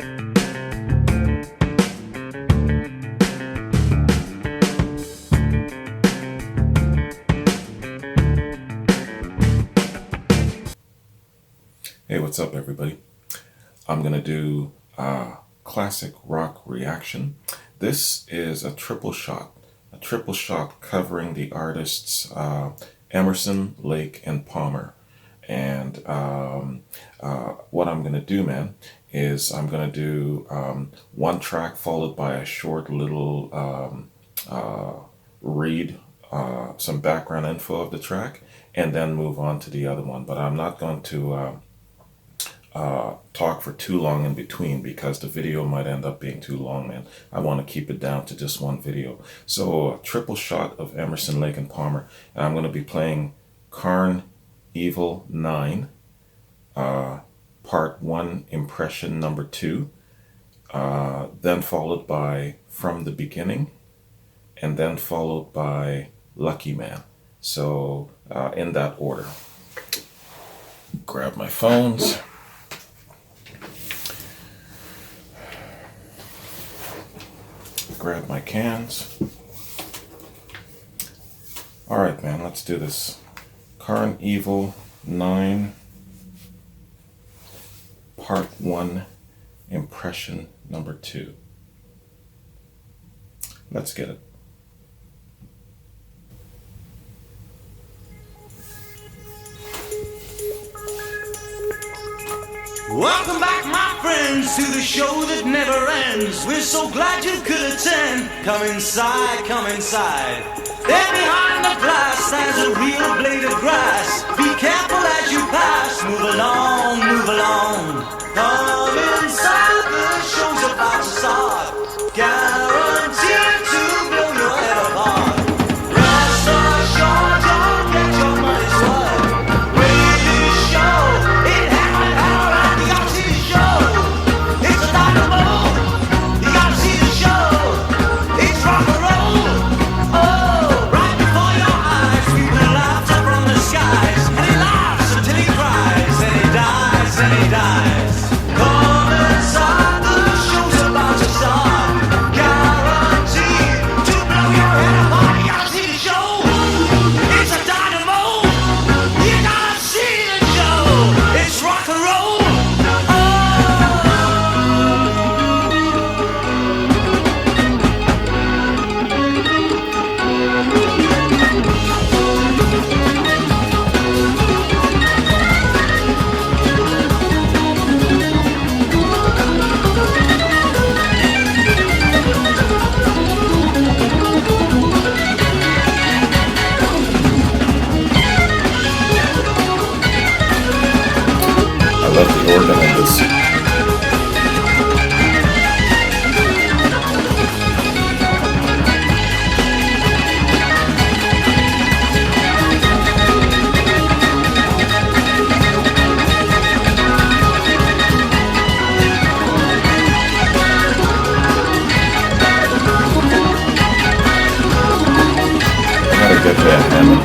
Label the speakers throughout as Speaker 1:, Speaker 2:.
Speaker 1: Hey, what's up, everybody? I'm going to do a classic rock reaction. This is a triple shot covering the artists Emerson, Lake, and Palmer. And what I'm going to do, man, is I'm going to do one track followed by a short little read, some background info of the track, and then move on to the other one. But I'm not going to talk for too long in between because the video might end up being too long, man. I want to keep it down to just one video. So a triple shot of Emerson, Lake, and Palmer. And I'm going to be playing Carn Evil 9, Part 1, Impression Number 2, then followed by From the Beginning, and then followed by Lucky Man. So in that order. Grab my phones. Grab my cans. Alright, man, let's do this. Carn Evil 9, Part 1, Impression Number 2. Let's get it.
Speaker 2: Welcome back, my friends, to the show that never ends. We're so glad you could attend. Come inside, come inside. There behind the glass stands a real blade of grass. Be careful as you pass. Move along, move along. Come inside, the show's about to start. Guaranteed to blow your head apart. Rest assured, you'll get your money's worth. Really show it happened how right. You gotta see the show. It's a dynamo. You gotta see the show. It's rock and roll. Oh, right before your eyes, people laugh up from the skies, and he laughs until he cries, and he dies, and he dies. Come inside, the show's about to start. Guaranteed to blow your head apart. You gotta see the show. It's a dynamo. You gotta see the show. It's rock and roll.
Speaker 1: I love the organ in this. I gotta get that hammer.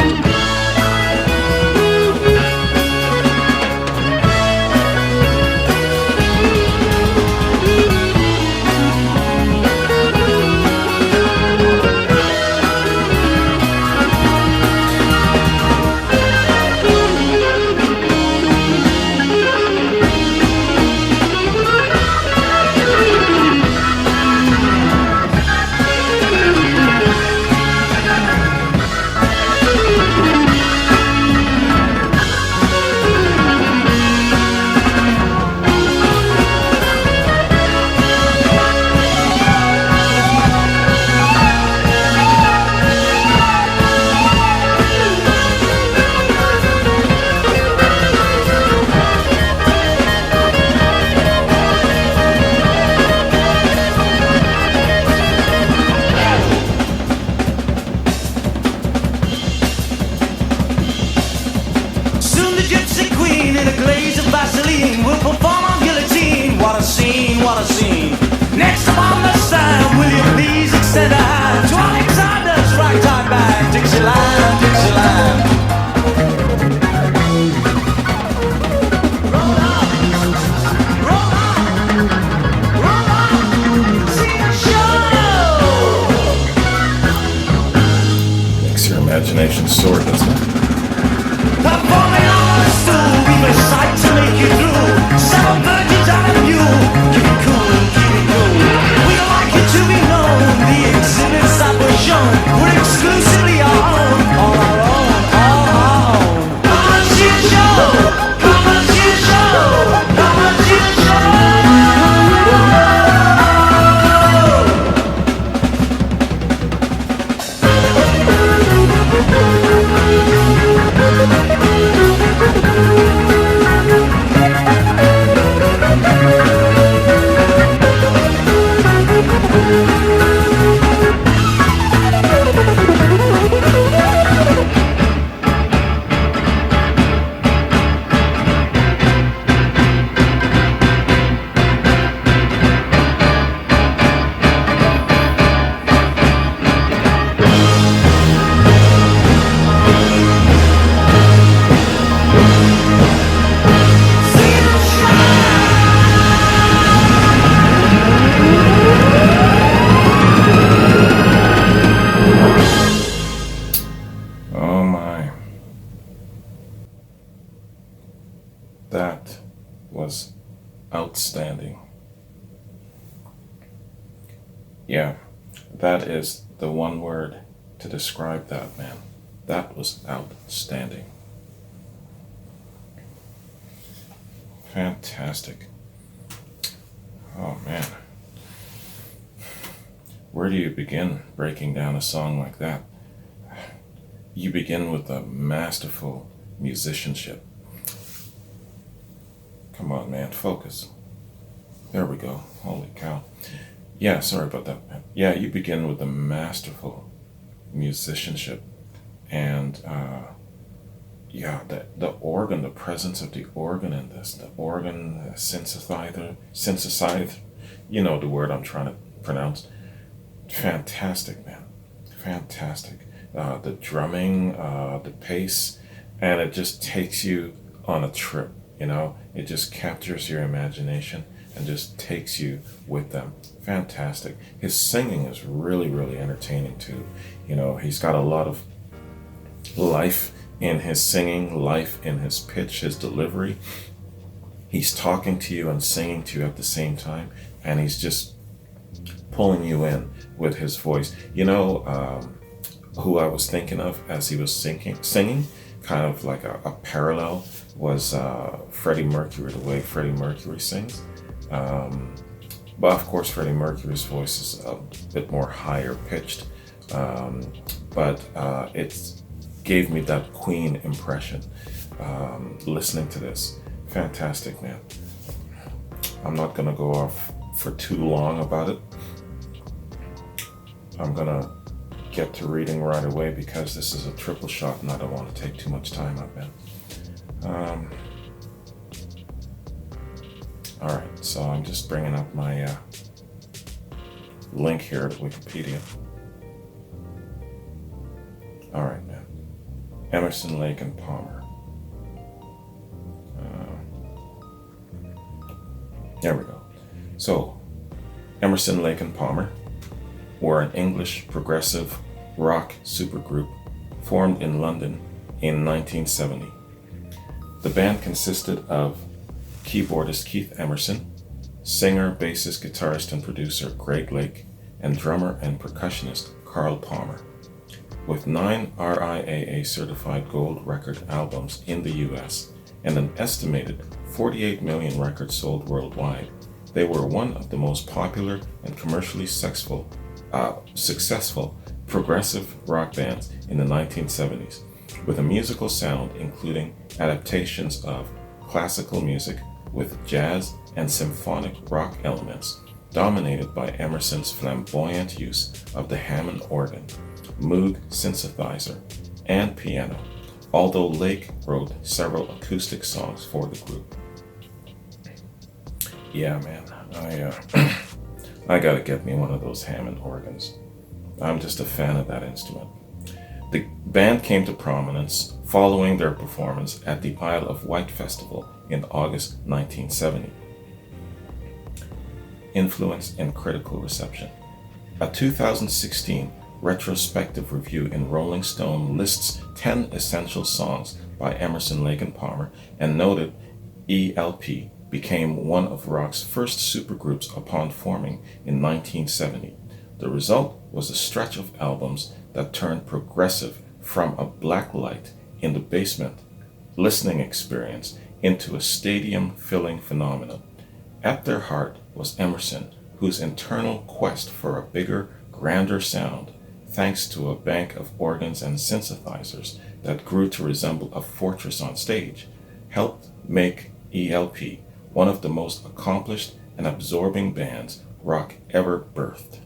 Speaker 1: was outstanding. Yeah, that is the one word to describe that, man. That was outstanding. Fantastic. Oh man. Where do you begin breaking down a song like that? You begin with a masterful musicianship. Come on, man, focus. There we go. Holy cow. Yeah, sorry about that, man. Yeah, you begin with a masterful musicianship. And yeah, the organ, the presence of the organ in this, the organ, the synthesizer, you know the word I'm trying to pronounce. Fantastic, man. Fantastic. The drumming, the pace, and it just takes you on a trip, you know? It just captures your imagination and just takes you with them. Fantastic. His singing is really, really entertaining too. You know, he's got a lot of life in his singing, life in his pitch, his delivery. He's talking to you and singing to you at the same time, and he's just pulling you in with his voice. You know, who I was thinking of as he was singing, kind of like a parallel, was Freddie Mercury, the way Freddie Mercury sings. But of course, Freddie Mercury's voice is a bit more higher pitched, but it gave me that Queen impression listening to this. Fantastic, man. I'm not gonna go off for too long about it. I'm gonna get to reading right away because this is a triple shot and I don't want to take too much time up, man. All right, so I'm just bringing up my link here to Wikipedia. All right, man. Emerson, Lake, and Palmer. There we go. So, Emerson, Lake, and Palmer were an English progressive rock supergroup formed in London in 1970. The band consisted of keyboardist Keith Emerson, singer, bassist, guitarist, and producer Greg Lake, and drummer and percussionist Carl Palmer. With 9 RIAA certified gold record albums in the US and an estimated 48 million records sold worldwide, they were one of the most popular and commercially successful progressive rock bands in the 1970s, with a musical sound including adaptations of classical music with jazz and symphonic rock elements, dominated by Emerson's flamboyant use of the Hammond organ, Moog synthesizer, and piano, although Lake wrote several acoustic songs for the group. Yeah, man, I gotta get me one of those Hammond organs. I'm just a fan of that instrument. The band came to prominence following their performance at the Isle of Wight Festival in August 1970. Influence and critical reception. A 2016 retrospective review in Rolling Stone lists 10 essential songs by Emerson, Lake and Palmer and noted ELP became one of rock's first supergroups upon forming in 1970. The result was a stretch of albums that turned progressive from a black light in the basement listening experience into a stadium-filling phenomenon. At their heart was Emerson, whose internal quest for a bigger, grander sound, thanks to a bank of organs and synthesizers that grew to resemble a fortress on stage, helped make ELP one of the most accomplished and absorbing bands rock ever birthed.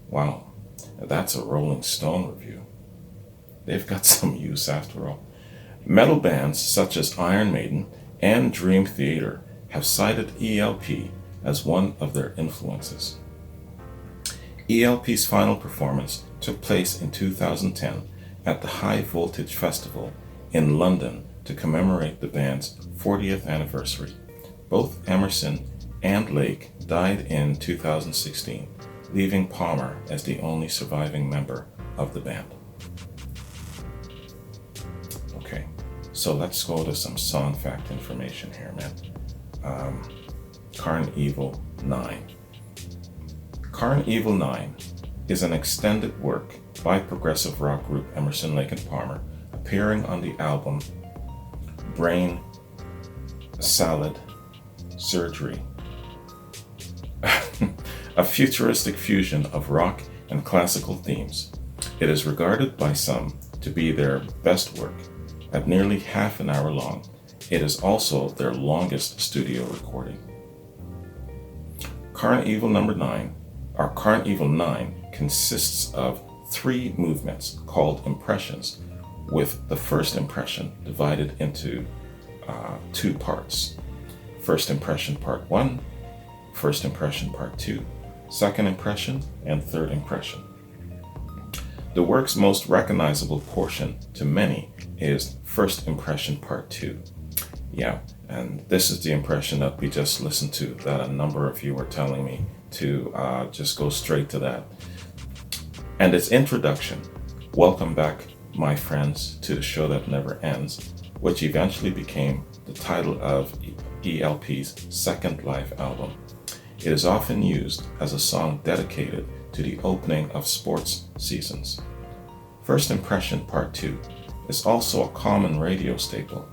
Speaker 1: Wow, that's a Rolling Stone review. They've got some use after all. Metal bands such as Iron Maiden and Dream Theater have cited ELP as one of their influences. ELP's final performance took place in 2010 at the High Voltage Festival in London to commemorate the band's 40th anniversary. Both Emerson and Lake died in 2016, leaving Palmer as the only surviving member of the band. Okay, so let's go to some song fact information here, man. Carnival 9. Carnival 9 is an extended work by progressive rock group Emerson, Lake and Palmer, appearing on the album Brain Salad Surgery, a futuristic fusion of rock and classical themes. It is regarded by some to be their best work. At nearly half an hour long, it is also their longest studio recording. Carnival 9 consists of 3 movements called impressions, with the first impression divided into 2 parts. First impression part 1, first impression part 2, second impression, and third impression. The work's most recognizable portion to many is first impression part 2. Yeah, and this is the impression that we just listened to, that a number of you were telling me to just go straight to that. And its introduction, welcome back, my friends, to the show that never ends, which eventually became the title of ELP's second live album. It is often used as a song dedicated to the opening of sports seasons. First Impression Part 2 is also a common radio staple,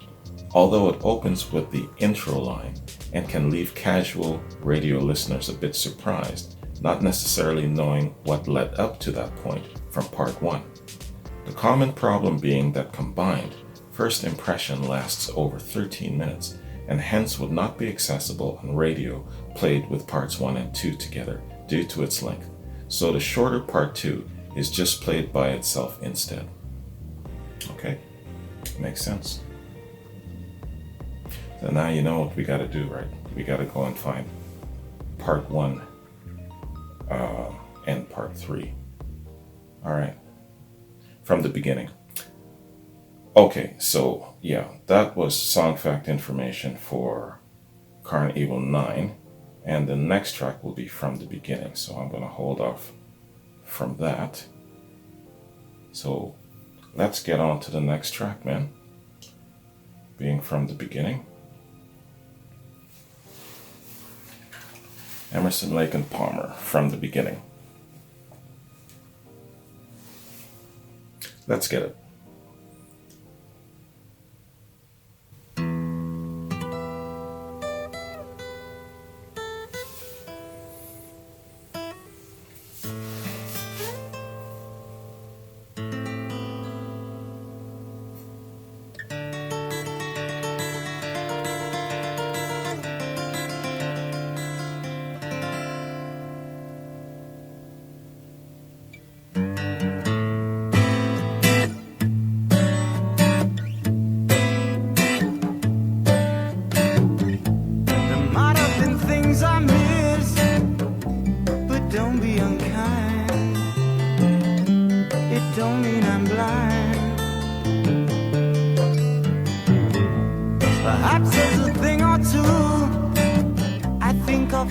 Speaker 1: although it opens with the intro line and can leave casual radio listeners a bit surprised, not necessarily knowing what led up to that point from Part 1. The common problem being that combined, First Impression lasts over 13 minutes and hence would not be accessible on radio played with parts 1 and 2 together due to its length. So the shorter part 2 is just played by itself instead. Okay, makes sense. So now you know what we got to do, right? We got to go and find part 1 and part 3. All right, from the beginning. Okay, so yeah, that was song fact information for Carnival 9, and the next track will be from the beginning, so I'm going to hold off from that. So let's get on to the next track, man, being from the beginning. Emerson, Lake and Palmer, From the Beginning. Let's get it.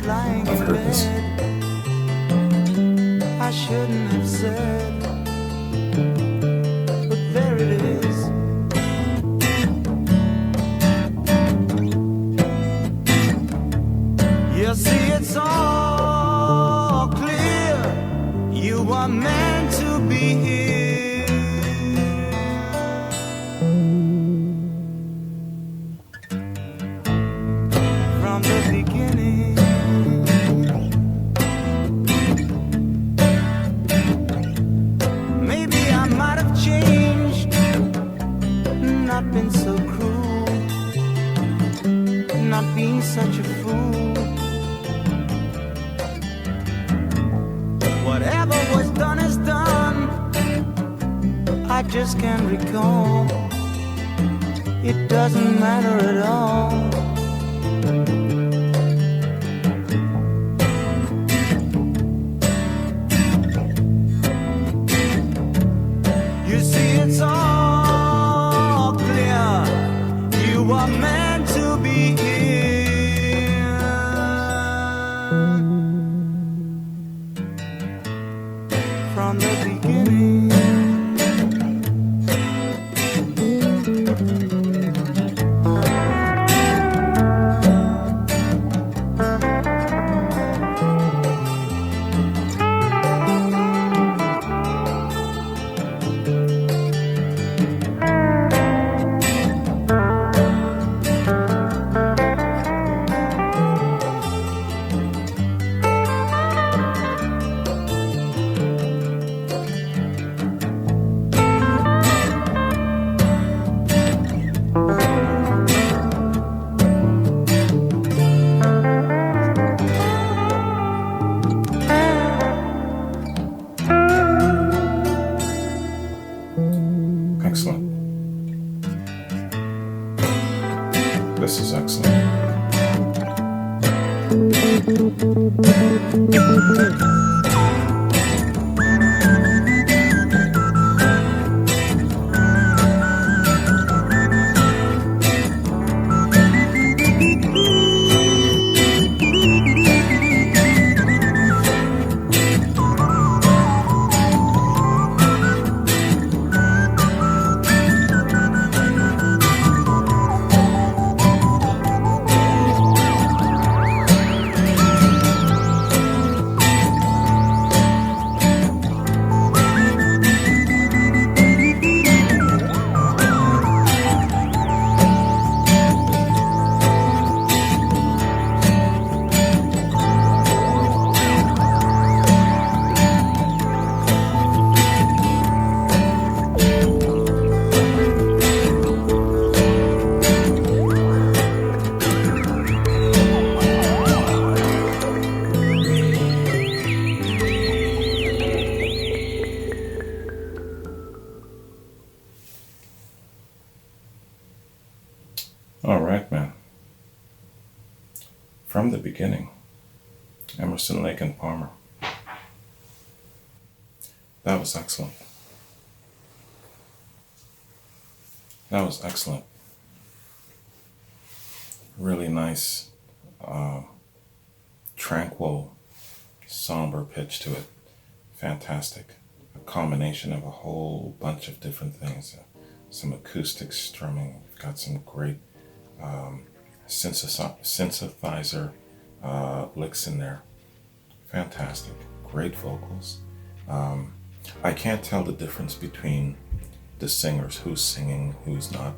Speaker 1: I've heard this.
Speaker 2: I shouldn't have said, but there it is. You see, it's all clear. You are meant to be here. From the beginning. Not been so cruel, not being such a fool. Whatever was done is done. I just can't recall. It doesn't matter at all. You see, it's all clear. You are meant to be here. From the beginning.
Speaker 1: All right, man. From the beginning, Emerson, Lake, and Palmer. That was excellent. That was excellent. Really nice, tranquil, somber pitch to it. Fantastic. A combination of a whole bunch of different things. Some acoustic strumming. We've got some great synthesizer licks in there. Fantastic. Great vocals. I can't tell the difference between the singers, who's singing, who's not.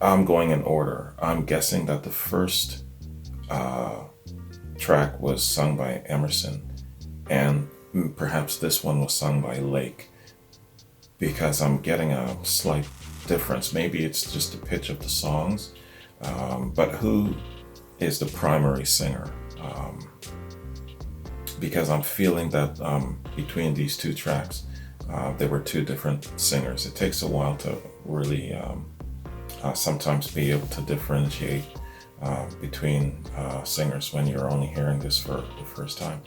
Speaker 1: I'm going in order. I'm guessing that the first track was sung by Emerson, and perhaps this one was sung by Lake, because I'm getting a slight difference. Maybe it's just the pitch of the songs, but who is the primary singer? Because I'm feeling that between these two tracks, there were two different singers. It takes a while to really sometimes be able to differentiate between singers when you're only hearing this for the first time.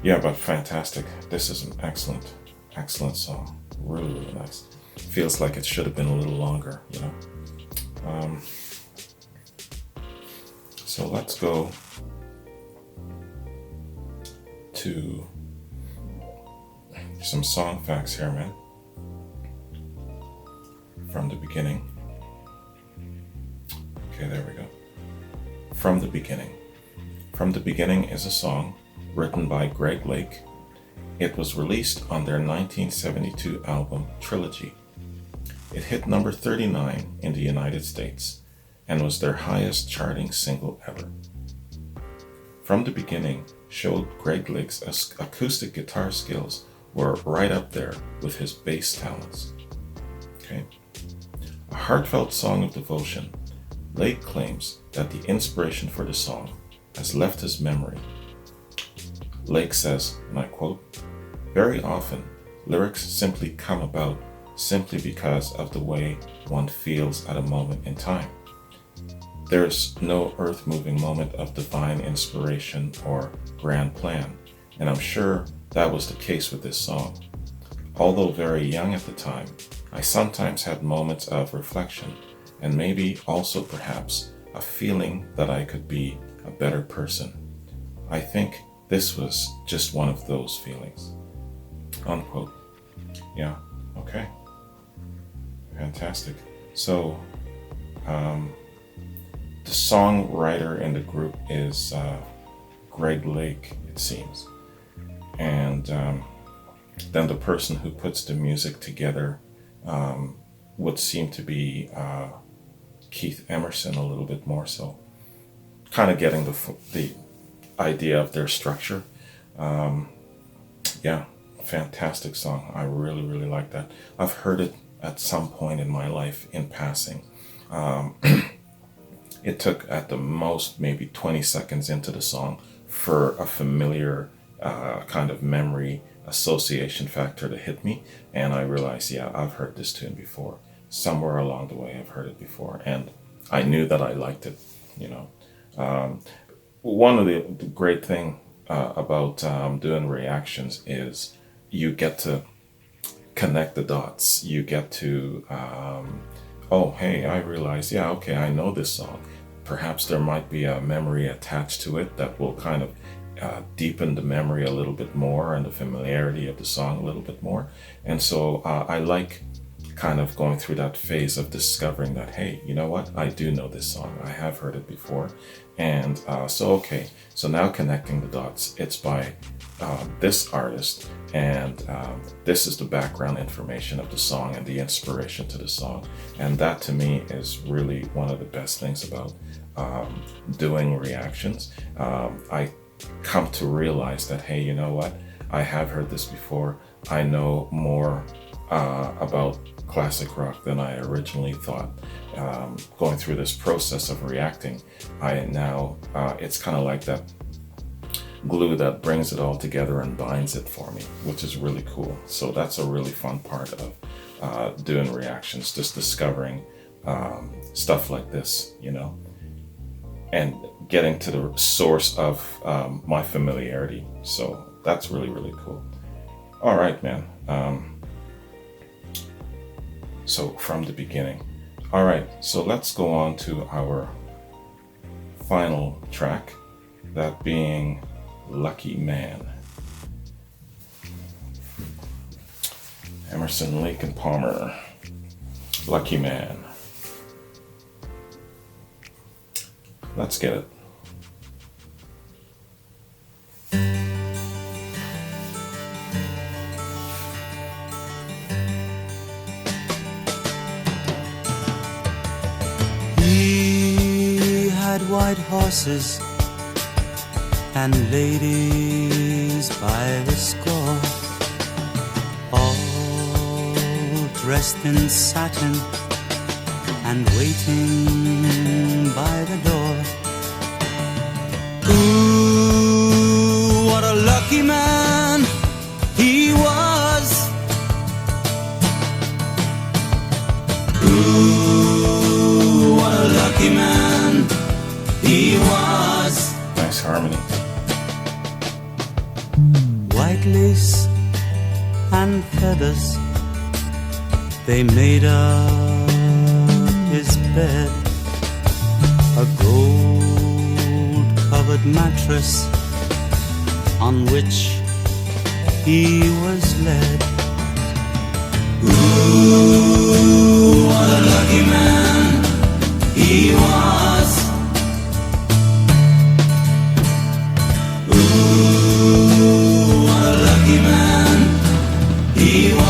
Speaker 1: Yeah, but fantastic. This is an excellent, excellent song. Really, really nice. Feels like it should have been a little longer, you know. So let's go to some song facts here, man. From the beginning. Okay, there we go. From the Beginning. From the Beginning is a song written by Greg Lake. It was released on their 1972 album Trilogy. It hit number 39 in the United States and was their highest charting single ever. From the Beginning showed Greg Lake's acoustic guitar skills were right up there with his bass talents. Okay. A heartfelt song of devotion, Lake claims that the inspiration for the song has left his memory. Lake says, and I quote, "Very often, lyrics simply come about simply because of the way one feels at a moment in time. There's no earth-moving moment of divine inspiration or grand plan, and I'm sure that was the case with this song. Although very young at the time, I sometimes had moments of reflection and maybe also perhaps a feeling that I could be a better person. I think this was just one of those feelings." Unquote. Yeah, okay. Fantastic. So, the songwriter in the group is Greg Lake, it seems. And then the person who puts the music together would seem to be Keith Emerson a little bit more so. Kind of getting the idea of their structure. Yeah, fantastic song. I really, really like that. I've heard it at some point in my life in passing. It took at the most maybe 20 seconds into the song for a familiar kind of memory association factor to hit me, and I realized, yeah, I've heard this tune before. Somewhere along the way I've heard it before, and I knew that I liked it. You know, one of the great thing about doing reactions is you get to connect the dots. You get to, oh, hey, I realize, yeah, okay, I know this song. Perhaps there might be a memory attached to it that will kind of deepen the memory a little bit more and the familiarity of the song a little bit more. And so I like kind of going through that phase of discovering that, hey, you know what? I do know this song. I have heard it before. And okay, so now connecting the dots, it's by this artist, and this is the background information of the song and the inspiration to the song. And that to me is really one of the best things about doing reactions. I come to realize that, hey, you know what? I have heard this before. I know more about classic rock than I originally thought. Going through this process of reacting, I now, it's kind of like that glue that brings it all together and binds it for me, which is really cool. So that's a really fun part of doing reactions, just discovering stuff like this, you know, and getting to the source of my familiarity. So that's really, really cool. All right, man. So from the beginning. All right, so let's go on to our final track, that being Lucky Man. Emerson, Lake and Palmer, Lucky Man. Let's get it.
Speaker 2: He had white horses and ladies by the score, all dressed in satin and waiting by the door. Ooh, what a lucky man he was. Ooh, what a lucky man he was.
Speaker 1: Nice harmony.
Speaker 2: White lace and feathers, they made up his bed. A gold-covered mattress on which he was led. Ooh, what a lucky man he was. Ooh, what a lucky man he was.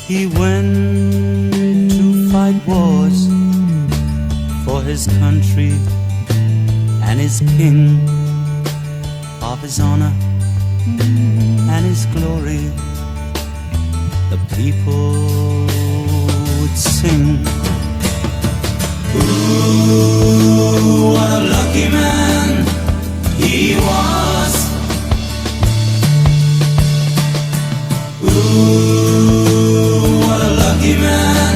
Speaker 2: He went to fight wars for his country and his king, of his honor and his glory. The people would sing. Ooh, what a lucky man he was. Ooh, what a lucky man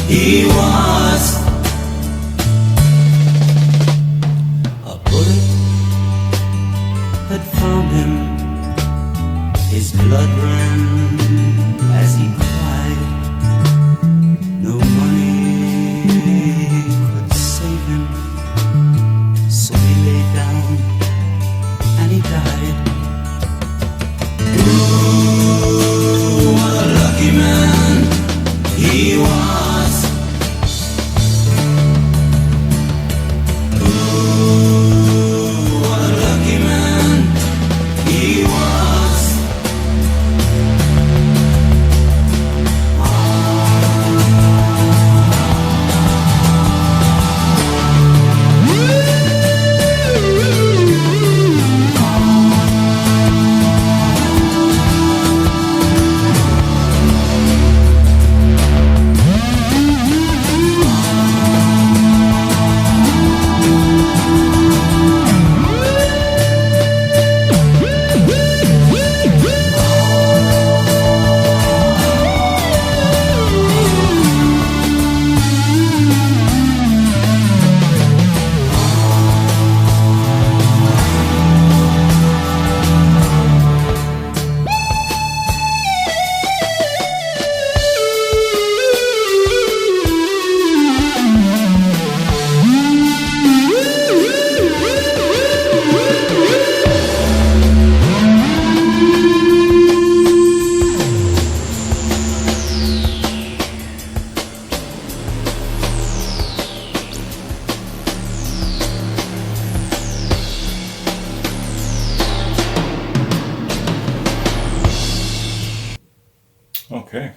Speaker 2: he was. A bullet had found him. His blood ran as he cried. No money could save him, so he lay down and he died. Ooh, what a lucky man he was. Ooh, what a lucky man
Speaker 1: Okay.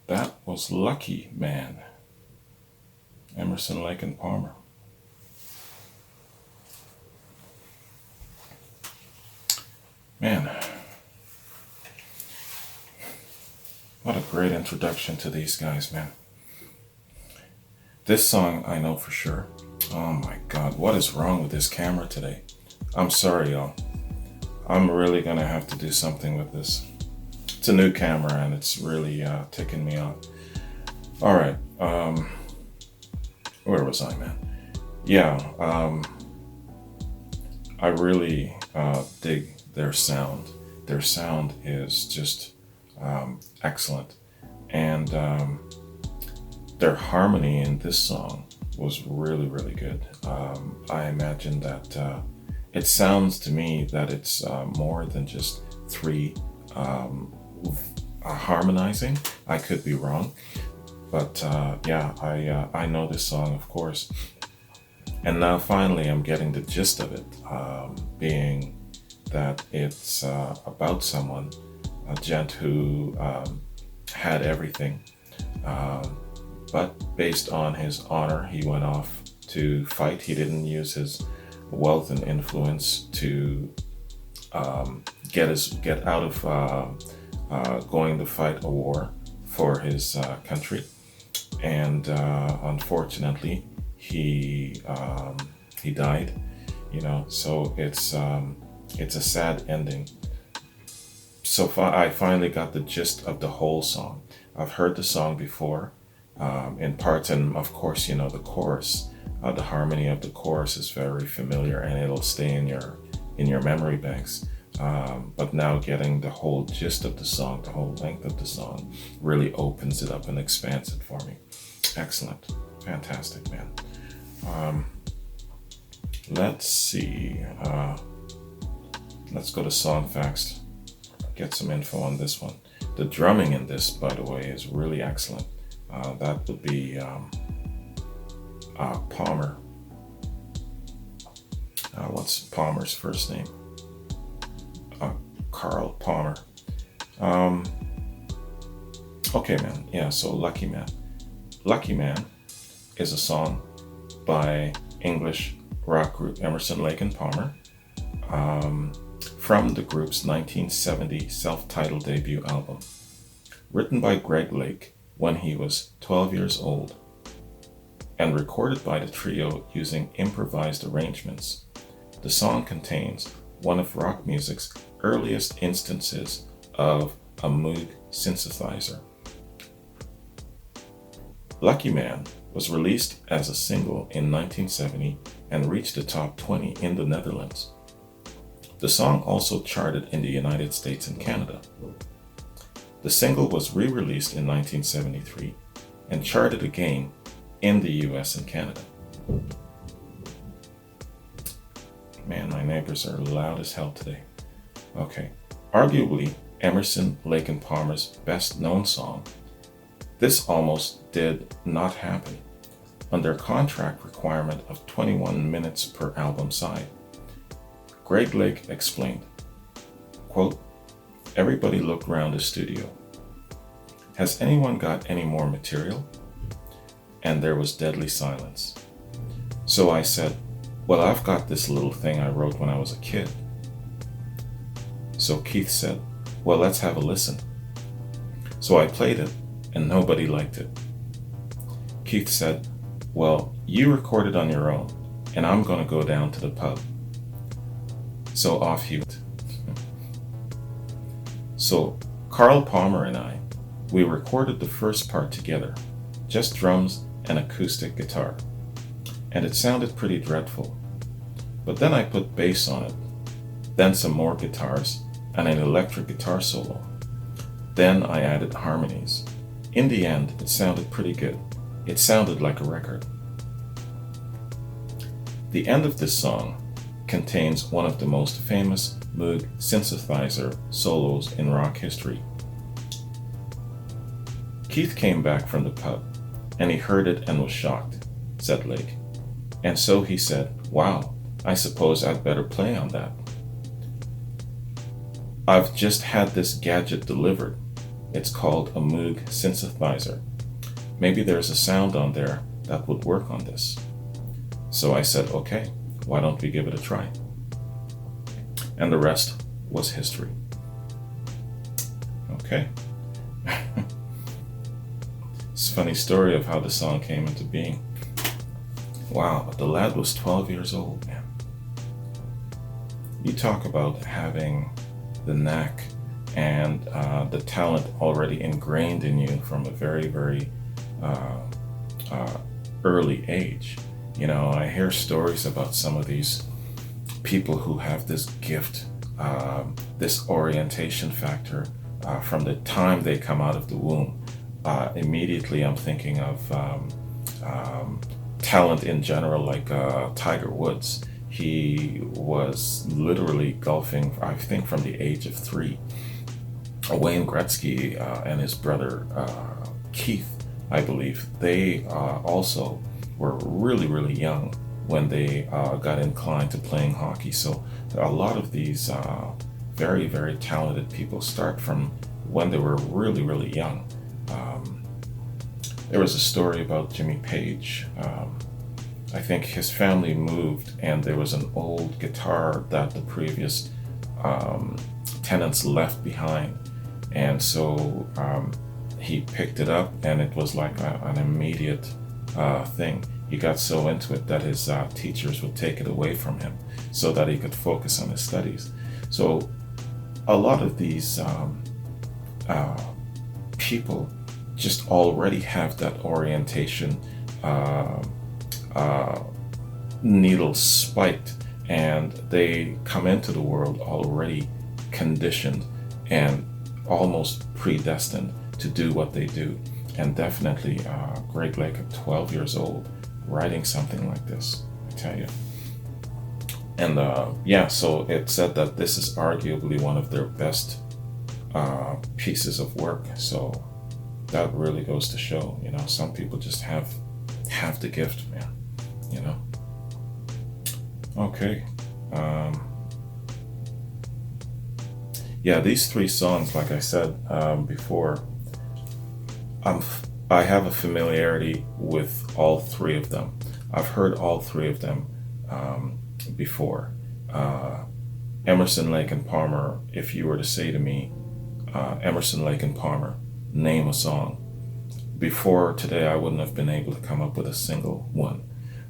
Speaker 1: That was Lucky Man, Emerson, Lake and Palmer. Man, what a great introduction to these guys, man. This song I know for sure. Oh my God, what is wrong with this camera today? I'm sorry, y'all. I'm really gonna have to do something with this. It's a new camera and it's really ticking me off. All right, where was I, man? Yeah, I really dig their sound. Their sound is just excellent, and their harmony in this song was really, really good. I imagine that it sounds to me that it's more than just three harmonizing. I could be wrong, but yeah, I know this song, of course. And now finally I'm getting the gist of it, being that it's about someone, a gent who had everything, but based on his honor, he went off to fight. He didn't use his wealth and influence to get out of going to fight a war for his country, and unfortunately, he died. You know, so it's a sad ending. So I finally got the gist of the whole song. I've heard the song before, in parts, and of course, you know, the chorus. The harmony of the chorus is very familiar, and it'll stay in your memory banks. But now getting the whole gist of the song, the whole length of the song, really opens it up and expands it for me. Excellent, fantastic, man. Let's see. Let's go to song facts. Get some info on this one. The drumming in this, by the way, is really excellent. That would be Palmer. What's Palmer's first name? Carl Palmer. Okay, man. Yeah, so Lucky Man. Lucky Man is a song by English rock group Emerson, Lake and Palmer, from the group's 1970 self-titled debut album. Written by Greg Lake when he was 12 years old, and recorded by the trio using improvised arrangements, the song contains one of rock music's earliest instances of a Moog synthesizer. Lucky Man was released as a single in 1970 and reached the top 20 in the Netherlands. The song also charted in the United States and Canada. The single was re-released in 1973 and charted again in the US and Canada. Man, my neighbors are loud as hell today. Okay, arguably Emerson, Lake and Palmer's best known song, this almost did not happen under contract requirement of 21 minutes per album side. Greg Lake explained, quote, "Everybody looked around the studio. Has anyone got any more material?" And there was deadly silence. So I said, "Well, I've got this little thing I wrote when I was a kid." So Keith said, "Well, let's have a listen." So I played it, and nobody liked it. Keith said, "Well, you recorded on your own, and I'm going to go down to the pub." So off he went. So Carl Palmer and I, we recorded the first part together, just drums and acoustic guitar, and it sounded pretty dreadful. But then I put bass on it, then some more guitars, and an electric guitar solo. Then I added harmonies. In the end, it sounded pretty good. It sounded like a record. The end of this song contains one of the most famous Moog synthesizer solos in rock history. Keith came back from the pub, and he heard it and was shocked, said Lake. And so he said, "Wow, I suppose I'd better play on that." I've just had this gadget delivered. It's called a Moog synthesizer. Maybe there's a sound on there that would work on this. So I said, okay, why don't we give it a try? And the rest was history. Okay. It's a funny story of how the song came into being. Wow, the lad was 12 years old, man. You talk about having the knack and the talent already ingrained in you from a very, very early age. You know, I hear stories about some of these people who have this gift, this orientation factor from the time they come out of the womb. Immediately, I'm thinking of talent in general, like Tiger Woods. He was literally golfing, I think, from the age of 3. Wayne Gretzky and his brother Keith, I believe, they also were really, really young when they got inclined to playing hockey. So a lot of these very, very talented people start from when they were really, really young. There was a story about Jimmy Page. I think his family moved and there was an old guitar that the previous tenants left behind. And so he picked it up and it was like an immediate thing. He got so into it that his teachers would take it away from him so that he could focus on his studies. So a lot of these people just already have that orientation needle spiked, and they come into the world already conditioned and almost predestined to do what they do. And definitely Greg Lake at 12 years old writing something like this, I tell you. And yeah, so it said that this is arguably one of their best pieces of work. So that really goes to show, you know, some people just have the gift, man, you know. Okay. Yeah, these 3 songs, like I said before, I have a familiarity with all 3 of them. I've heard all 3 of them before. Emerson, Lake and Palmer, if you were to say to me, Emerson, Lake and Palmer, name a song. Before today, I wouldn't have been able to come up with a single one.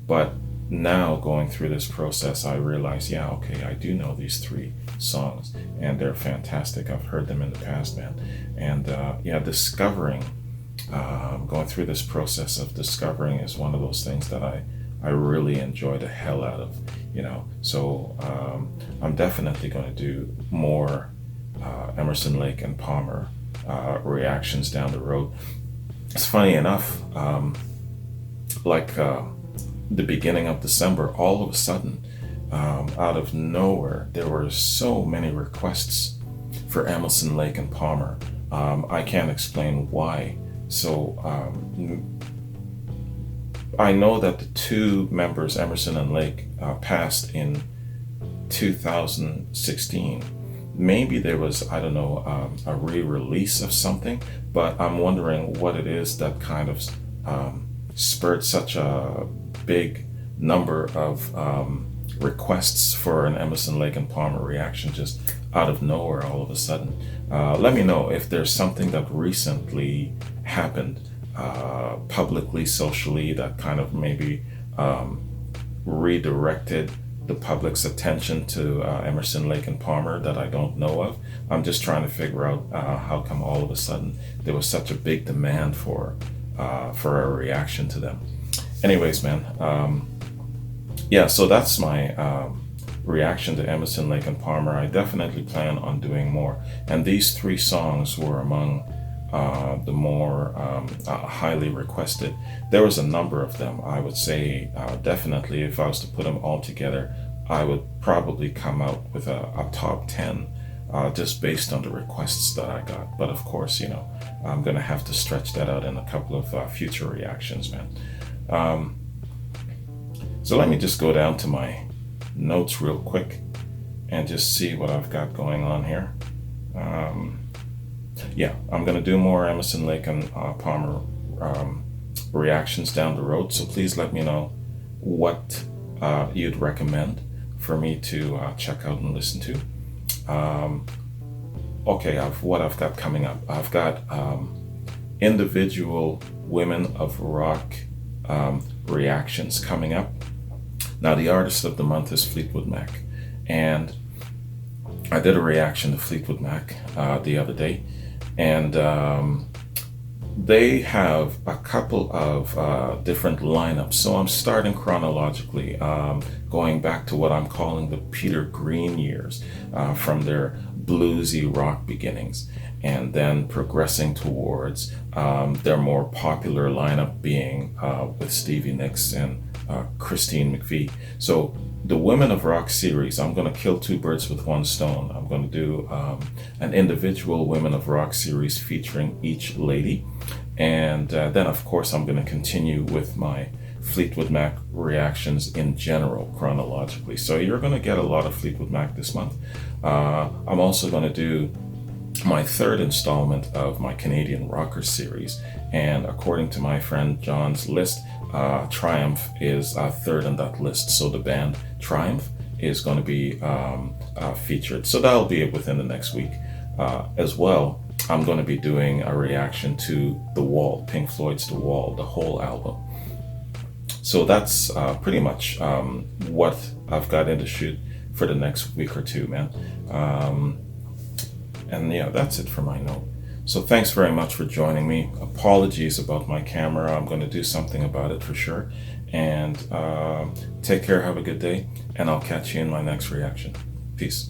Speaker 1: But now, going through this process, I realize, yeah, okay, I do know these 3 songs, and they're fantastic. I've heard them in the past, man. And yeah, discovering, going through this process of discovering is one of those things that I really enjoy the hell out of, you know. So I'm definitely going to do more Emerson, Lake and Palmer reactions down the road. It's funny enough, like the beginning of December, all of a sudden, out of nowhere, there were so many requests for Emerson, Lake and Palmer. I can't explain why. So I know that the 2 members, Emerson and Lake, passed in 2016. Maybe there was, I don't know, a re-release of something, but I'm wondering what it is that kind of spurred such a big number of requests for an Emerson, Lake and Palmer reaction just out of nowhere all of a sudden. Let me know if there's something that recently happened publicly, socially, that kind of maybe redirected the public's attention to Emerson, Lake and Palmer that I don't know of. I'm just trying to figure out how come all of a sudden there was such a big demand for a reaction to them. Anyways, man, yeah, so that's my reaction to Emerson, Lake and Palmer. I definitely plan on doing more, and these 3 songs were among the more highly requested. There was a number of them. I would say definitely if I was to put them all together, I would probably come out with a top 10 just based on the requests that I got. But of course, you know, I'm gonna have to stretch that out in a couple of future reactions, man. So let me just go down to my notes real quick and just see what I've got going on here. Yeah, I'm gonna do more Emerson, Lake, and Palmer reactions down the road. So please let me know what you'd recommend for me to check out and listen to. Okay, what I've got coming up. I've got individual Women of Rock reactions coming up. Now, the artist of the month is Fleetwood Mac, and I did a reaction to Fleetwood Mac the other day, and they have a couple of different lineups. So I'm starting chronologically, going back to what I'm calling the Peter Green years, from their bluesy rock beginnings, and then progressing towards their more popular lineup being with Stevie Nicks and Christine McVie. So the Women of Rock series, I'm going to kill two birds with one stone. I'm going to do an individual Women of Rock series featuring each lady. And then, of course, I'm going to continue with my Fleetwood Mac reactions in general, chronologically. So you're going to get a lot of Fleetwood Mac this month. I'm also going to do my third installment of my Canadian Rocker series. And according to my friend John's list, Triumph is third on that list. So the band Triumph is going to be featured. So that'll be within the next week. As well, I'm going to be doing a reaction to The Wall, Pink Floyd's The Wall, the whole album. So that's pretty much what I've got in the shoot for the next week or two, man. And yeah, that's it for my note. So thanks very much for joining me. Apologies about my camera. I'm going to do something about it for sure. And take care, have a good day, and I'll catch you in my next reaction. Peace.